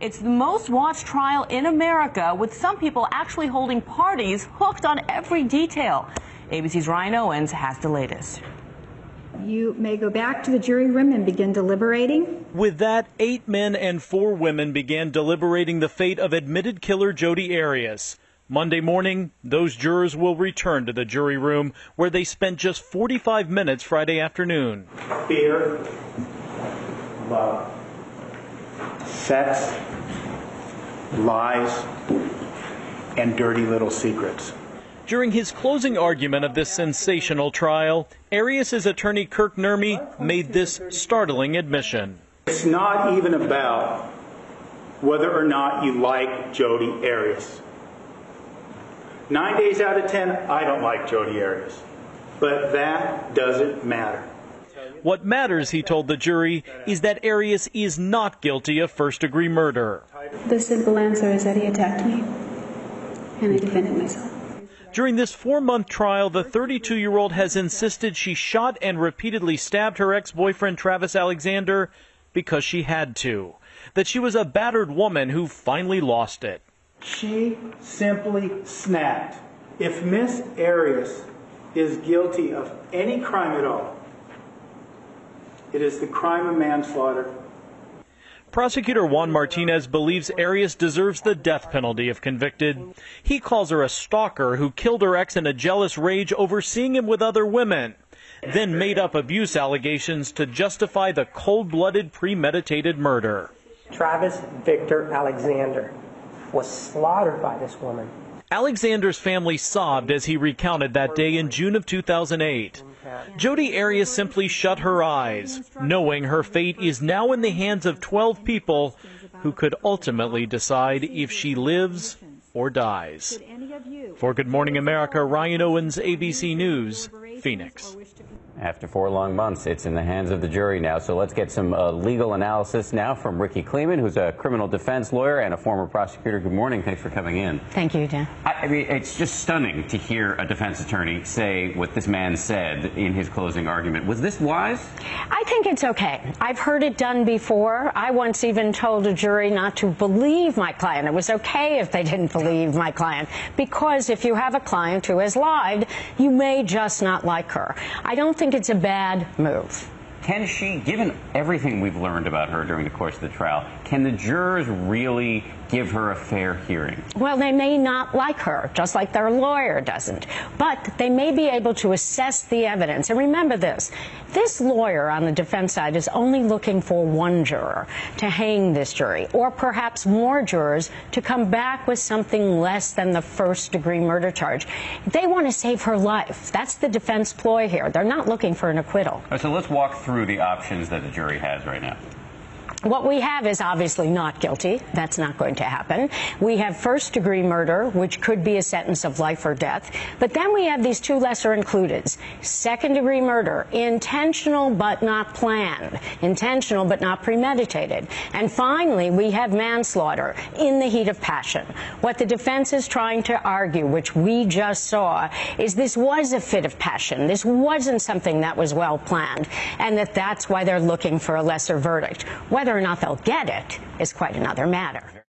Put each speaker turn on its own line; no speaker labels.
It's the most watched trial in America, with some people actually holding parties hooked on every detail. ABC's Ryan Owens has the latest.
You may go back to the jury room and begin deliberating.
With that, 8 men and 4 women began deliberating the fate of admitted killer Jodi Arias. Monday morning, those jurors will return to the jury room where they spent just 45 minutes Friday afternoon.
Fear, love, sex, lies, and dirty little secrets.
During his closing argument of this sensational trial, Arias' attorney Kirk Nurmi made this startling admission.
It's not even about whether or not you like Jodi Arias. 9 days out of 10, I don't like Jodi Arias. But that doesn't matter.
What matters, he told the jury, is that Arias is not guilty of first-degree murder.
The simple answer is that he attacked me, and I defended myself.
During this 4-month trial, the 32-year-old has insisted she shot and repeatedly stabbed her ex-boyfriend Travis Alexander because she had to, that she was a battered woman who finally lost it.
She simply snapped. If Miss Arias is guilty of any crime at all, it is the crime of manslaughter.
Prosecutor Juan Martinez believes Arias deserves the death penalty if convicted. He calls her a stalker who killed her ex in a jealous rage over seeing him with other women, then made up abuse allegations to justify the cold-blooded, premeditated murder.
Travis Victor Alexander was slaughtered by this woman.
Alexander's family sobbed as he recounted that day in June of 2008. Jodi Arias simply shut her eyes, knowing her fate is now in the hands of 12 people who could ultimately decide if she lives or dies. For Good Morning America, Ryan Owens, ABC News, Phoenix.
After 4 long months, it's in the hands of the jury now. So let's get some legal analysis now from Ricky Kleeman, who's a criminal defense lawyer and a former prosecutor. Good morning. Thanks for coming in.
Thank you, Dan.
I mean, it's just stunning to hear a defense attorney say what this man said in his closing argument. Was this wise?
I think it's okay. I've heard it done before. I once even told a jury not to believe my client. It was okay if they didn't believe my client, because if you have a client who has lied, you may just not like her. I don't think it's a bad move.
Can she, given everything we've learned about her during the course of the trial, can the jurors really give her a fair hearing?
Well, they may not like her, just like their lawyer doesn't. But they may be able to assess the evidence. And remember this lawyer on the defense side is only looking for one juror to hang this jury, or perhaps more jurors to come back with something less than the first-degree murder charge. They want to save her life. That's the defense ploy here. They're not looking for an acquittal.
All right, so let's walk through the options that the jury has right now.
What we have is obviously not guilty. That's not going to happen. We have first-degree murder, which could be a sentence of life or death. But then we have these 2 lesser includeds. Second-degree murder, intentional but not planned, intentional but not premeditated. And finally, we have manslaughter in the heat of passion. What the defense is trying to argue, which we just saw, is this was a fit of passion. This wasn't something that was well planned, and that's why they're looking for a lesser verdict. Whether or not they'll get it is quite another matter.